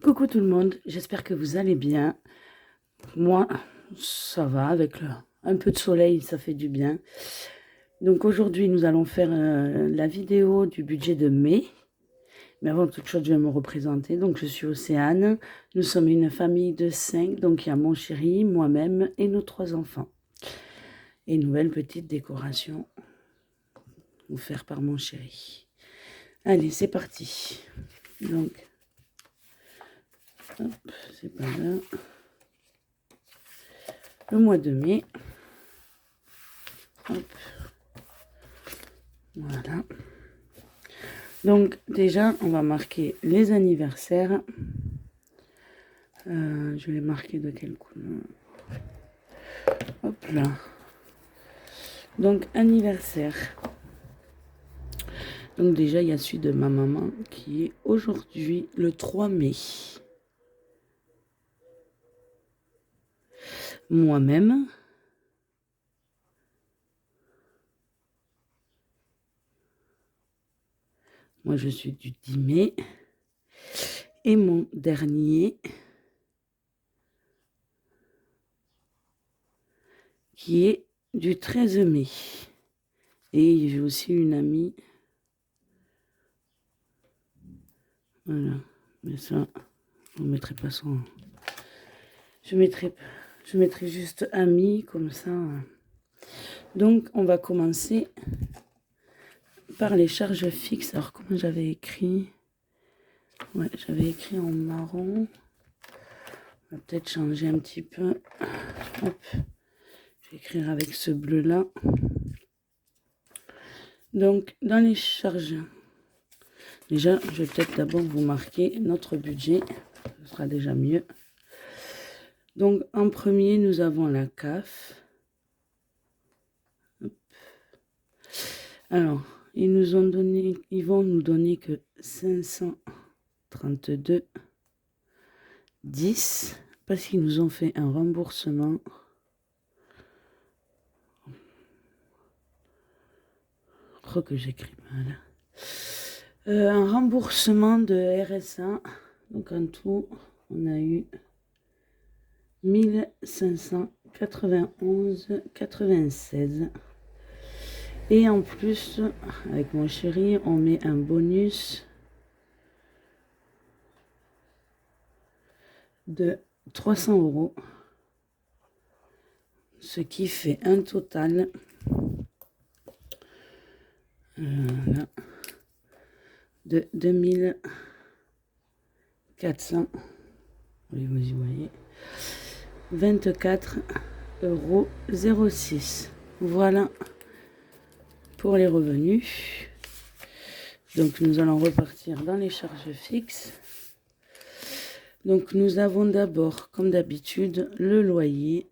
Coucou tout le monde, j'espère que vous allez bien. Moi, ça va, avec un peu de soleil, ça fait du bien. Donc aujourd'hui, nous allons faire la vidéo du budget de mai. Mais avant toute chose, je vais me représenter. Donc je suis Océane, nous sommes une famille de 5, donc il y a mon chéri, moi-même et nos 3 enfants. Et une nouvelle petite décoration offerte par mon chéri. Allez, c'est parti. Donc, hop, c'est pas là. Le mois de mai. Hop. Voilà. Donc déjà, on va marquer les anniversaires. Je vais les marquer de quelle couleur? Hop là. Donc anniversaire. Donc déjà, il y a celui de ma maman qui est aujourd'hui le 3 mai. Moi-même. Moi, je suis du 10 mai. Et mon dernier, qui est du 13 mai. Et j'ai aussi une amie. Voilà. Mais ça, je ne mettrai pas son... Je mettrai juste amie, comme ça. Donc, on va commencer par les charges fixes. Alors, comment j'avais écrit? Ouais, j'avais écrit en marron. On va peut-être changer un petit peu. Hop. Je vais écrire avec ce bleu-là. Donc, dans les charges, déjà, je vais peut-être d'abord vous marquer notre budget. Ce sera déjà mieux. Donc, en premier, nous avons la CAF. Hop. Alors, ils vont nous donner que 532,10 parce qu'ils nous ont fait un remboursement. Je crois que j'écris mal. Un remboursement de RSA. Donc en tout, on a eu 1591,96. Et en plus, avec mon chéri, on met un bonus de 300 €. Ce qui fait un total là, de 2400. Oui, vous y voyez. 24,06 €. Voilà pour les revenus. Donc nous allons repartir dans les charges fixes. Donc nous avons d'abord, comme d'habitude, le loyer,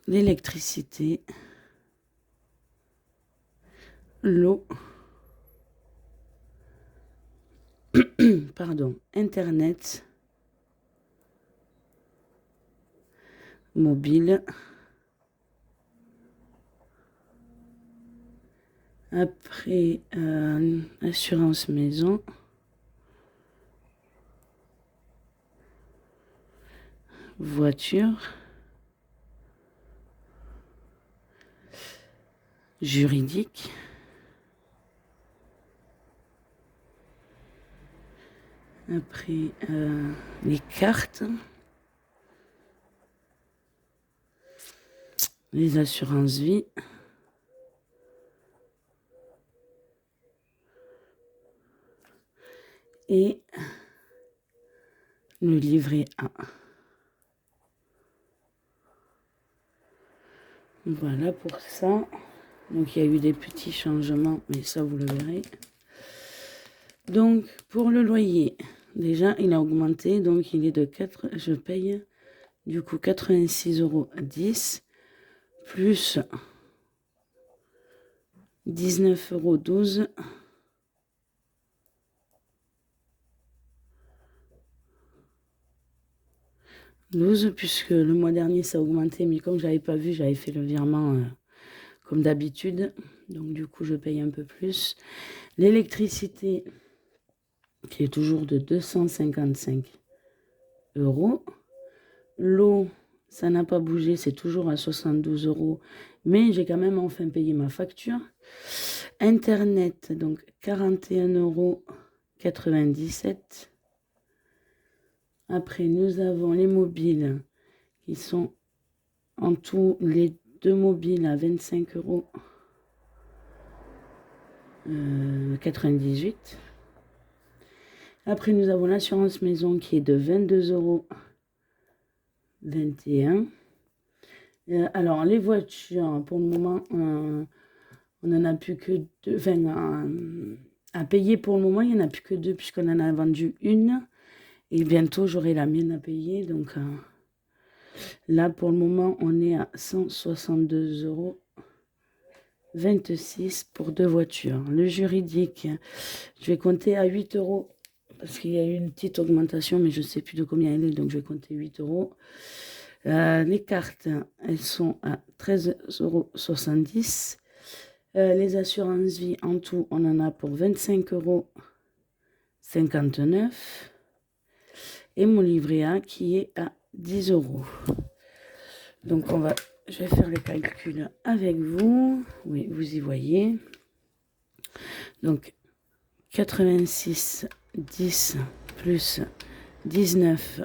l'électricité, l'eau, pardon, Internet, mobile, après assurance maison, voiture, juridique, après les cartes, les assurances vie, et le livret A. Voilà pour ça. Donc il y a eu des petits changements, mais ça vous le verrez. Donc pour le loyer, déjà il a augmenté, donc il est de 4, je paye du coup 86,10 € plus 19,12 €. 12, puisque le mois dernier ça a augmenté, mais comme j'avais pas vu, j'avais fait le virement comme d'habitude. Donc du coup je paye un peu plus. L'électricité, qui est toujours de 255 €. L'eau, ça n'a pas bougé, c'est toujours à 72 €, mais j'ai quand même enfin payé ma facture. Internet, donc 41,97 €. Après, nous avons les mobiles qui sont en tout, les deux mobiles à 25,98 €. Après, nous avons l'assurance maison qui est de 22,21 €. Alors, les voitures, pour le moment, on n'en a plus que deux. Enfin, à payer pour le moment, il n'y en a plus que deux puisqu'on en a vendu une. Et bientôt, j'aurai la mienne à payer. Donc, là, pour le moment, on est à 162,26 € pour deux voitures. Le juridique, je vais compter à 8 € parce qu'il y a eu une petite augmentation, mais je ne sais plus de combien elle est, donc je vais compter 8 €. Les cartes, elles sont à 13,70 €. Les assurances vie, en tout, on en a pour 25,59 €. Et mon livret A qui est à 10 €. Donc, je vais faire le calcul avec vous. Oui, vous y voyez. Donc, 86, 10 plus 19,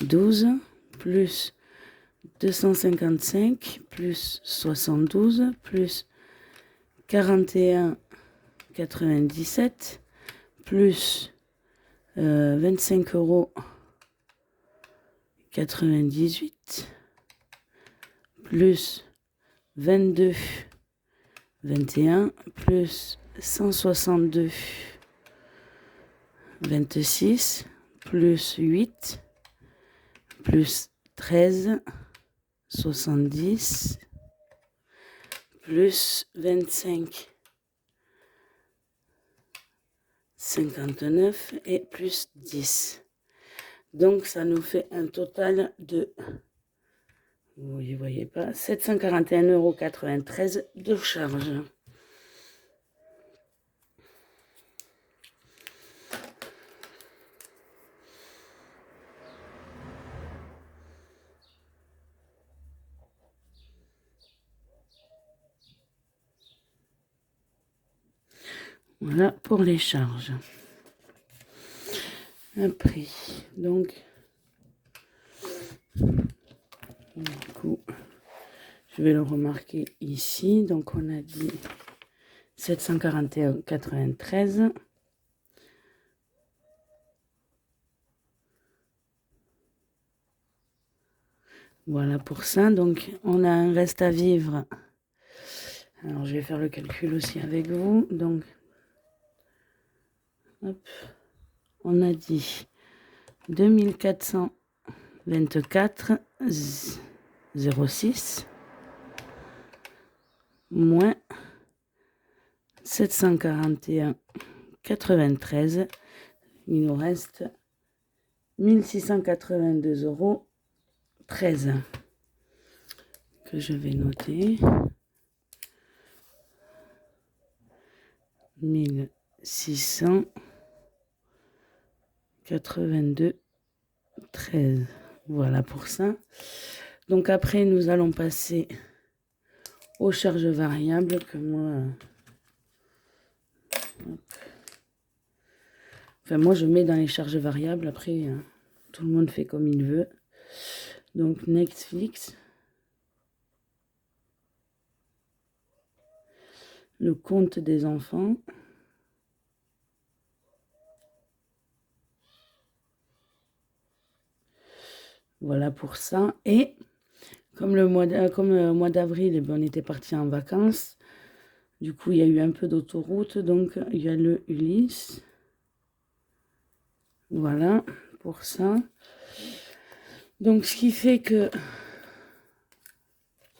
12 plus 255 plus 72 plus 41,97 plus 25,98 € plus 22,21 € plus 162,26 plus 8 plus 13,70 plus 25,59 et plus 10. Donc, ça nous fait un total de, vous ne voyez pas, 741,93 € de charge. Voilà pour les charges. Après, donc, du coup, je vais le remarquer ici. Donc, on a dit 741,93 €. Voilà pour ça. Donc, on a un reste à vivre. Alors, je vais faire le calcul aussi avec vous. Donc, hop, on a dit 2424,06 moins 741,93. Il nous reste 1682,13 € que je vais noter. 1682,13. Voilà pour ça. Donc après, nous allons passer aux charges variables que moi... Enfin, moi, je mets dans les charges variables. Après, tout le monde fait comme il veut. Donc, Netflix. Le compte des enfants. Voilà pour ça. Et comme le mois d'avril, on était parti en vacances. Du coup, il y a eu un peu d'autoroute. Donc, il y a le Ulysse. Voilà pour ça. Donc, ce qui fait que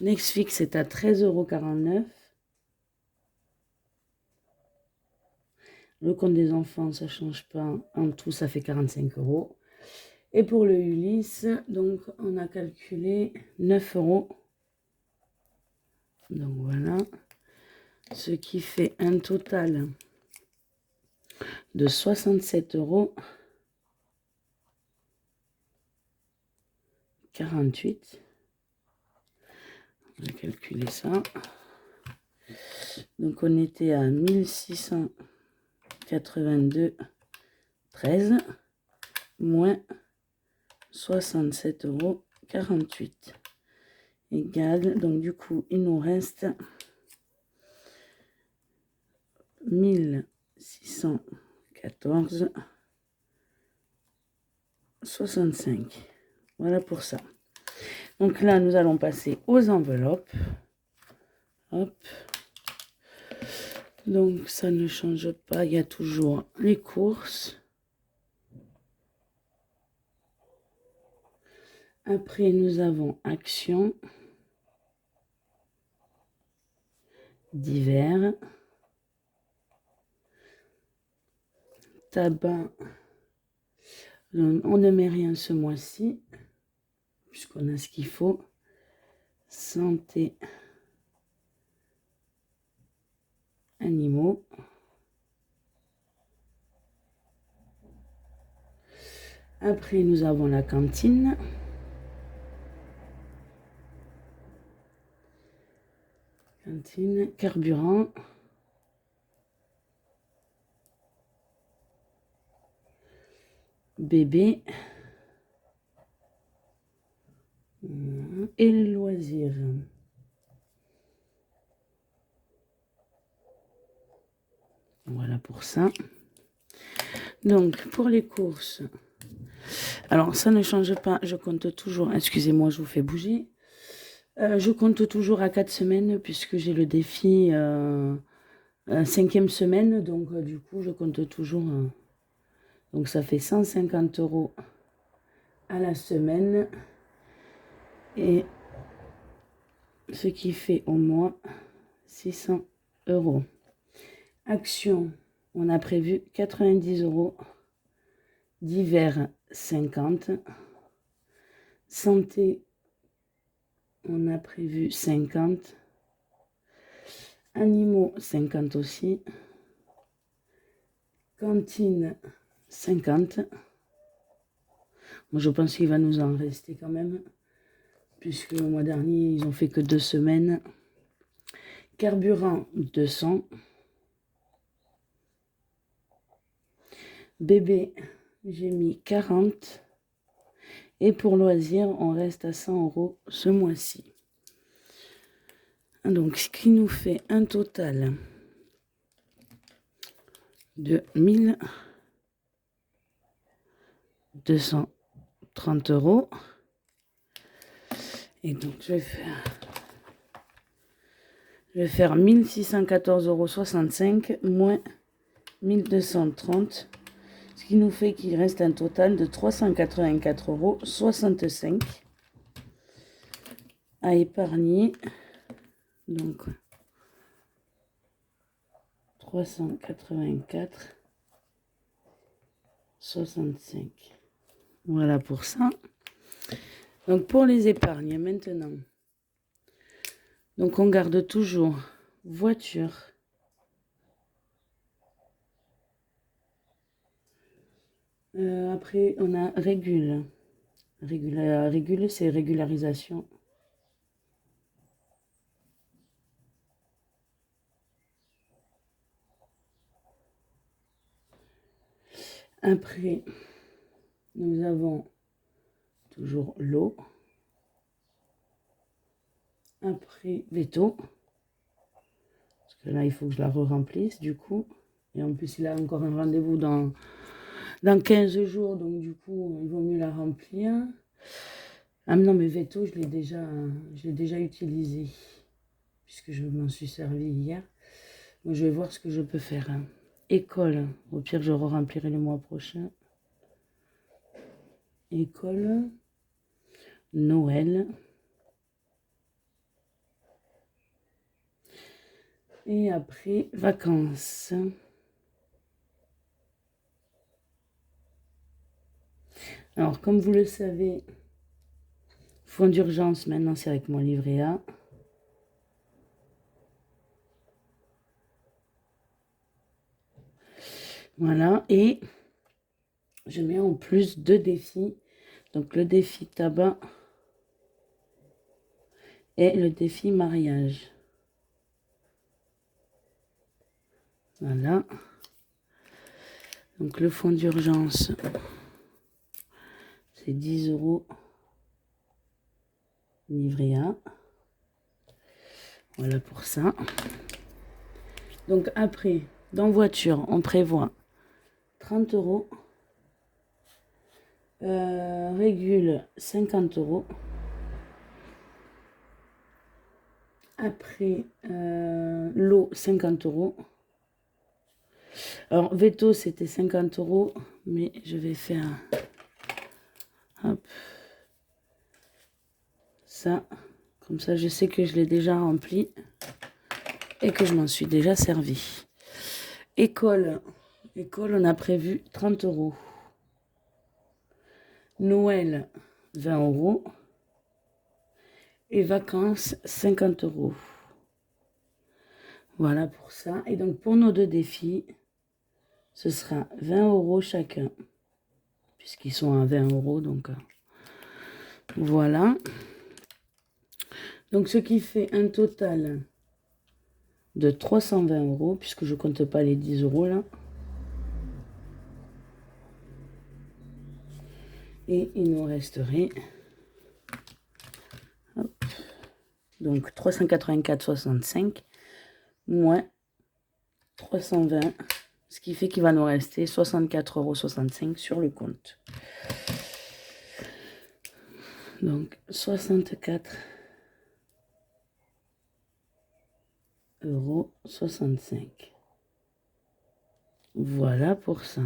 Netflix est à 13,49 €. Le compte des enfants, ça ne change pas. En tout, ça fait 45 €. Et pour le Ulysse, donc, on a calculé 9 €. Donc, voilà. Ce qui fait un total de 67,48 €. On va calculer ça. Donc on était à 1682,13 moins 67,48 € égale, donc du coup il nous reste 1614,65 €. Voilà pour ça. Donc là, nous allons passer aux enveloppes. Hop. Donc ça ne change pas, il y a toujours les courses. Après, nous avons actions, divers, tabac. On ne met rien ce mois-ci, puisqu'on a ce qu'il faut. Santé, animaux. Après, nous avons la cantine. Cantine, carburant. Bébé. Et le loisir. Voilà pour ça. Donc, pour les courses, alors ça ne change pas, je compte toujours, excusez-moi, je vous fais bouger. Je compte toujours à 4 semaines puisque j'ai le défi 5e semaine, donc du coup, je compte toujours. Donc, ça fait 150 € à la semaine et ce qui fait au mois 600 €. Action, on a prévu 90 €. Divers, 50. Santé, on a prévu 50. Animaux, 50 aussi. Cantine, 50. Moi, je pense qu'il va nous en rester quand même, puisque le mois dernier, ils ont fait que 2 semaines. Carburant, 200. Bébé, j'ai mis 40. Et pour loisirs, on reste à 100 € ce mois-ci. Donc, ce qui nous fait un total de 1230 €. Et donc, je vais faire 1614,65 € moins 1230, ce qui nous fait qu'il reste un total de 384,65 € à épargner. Donc, 384,65 €. Voilà pour ça. Donc, pour les épargnes, maintenant. Donc, on garde toujours voiture. Après, on a régule. Régule, c'est régularisation. Après, nous avons toujours l'eau. Après, veto. Parce que là, il faut que je la re-remplisse, du coup. Et en plus, il a encore un rendez-vous dans 15 jours. Donc, du coup, il vaut mieux la remplir. Ah non, mais veto, je l'ai déjà utilisé. Puisque je m'en suis servi hier. Donc, je vais voir ce que je peux faire. École. Au pire, je re-remplirai le mois prochain. École. Noël. Et après, vacances. Alors, comme vous le savez, fonds d'urgence, maintenant, c'est avec mon livret A. Voilà, et je mets en plus 2 défis. Donc le défi tabac et le défi mariage. Voilà. Donc le fonds d'urgence, c'est 10 € livret A. Voilà pour ça. Donc après, dans voiture, on prévoit 30 €. Régule 50 €. Après, l'eau 50 €. Alors, veto, c'était 50 €, mais je vais faire hop, ça. Comme ça, je sais que je l'ai déjà rempli et que je m'en suis déjà servi. École, on a prévu 30 €. Noël, 20 €. Et vacances, 50 €. Voilà pour ça. Et donc, pour nos 2 défis, ce sera 20 € chacun. Puisqu'ils sont à 20 €, donc voilà. Donc, ce qui fait un total de 320 €, puisque je ne compte pas les 10 € là. Et il nous resterait... Hop, donc 384,65 moins 320, ce qui fait qu'il va nous rester 64,65 € sur le compte. Donc 64,65 €. Voilà pour ça.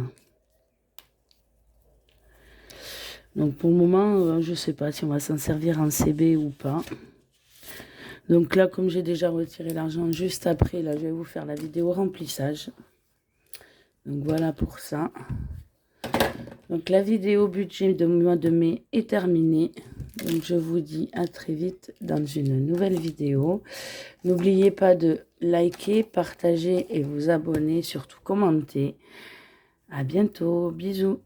Donc pour le moment, je ne sais pas si on va s'en servir en CB ou pas. Donc là, comme j'ai déjà retiré l'argent juste après, là, je vais vous faire la vidéo remplissage. Donc voilà pour ça. Donc la vidéo budget de mois de mai est terminée. Donc je vous dis à très vite dans une nouvelle vidéo. N'oubliez pas de liker, partager et vous abonner, surtout commenter. À bientôt, bisous.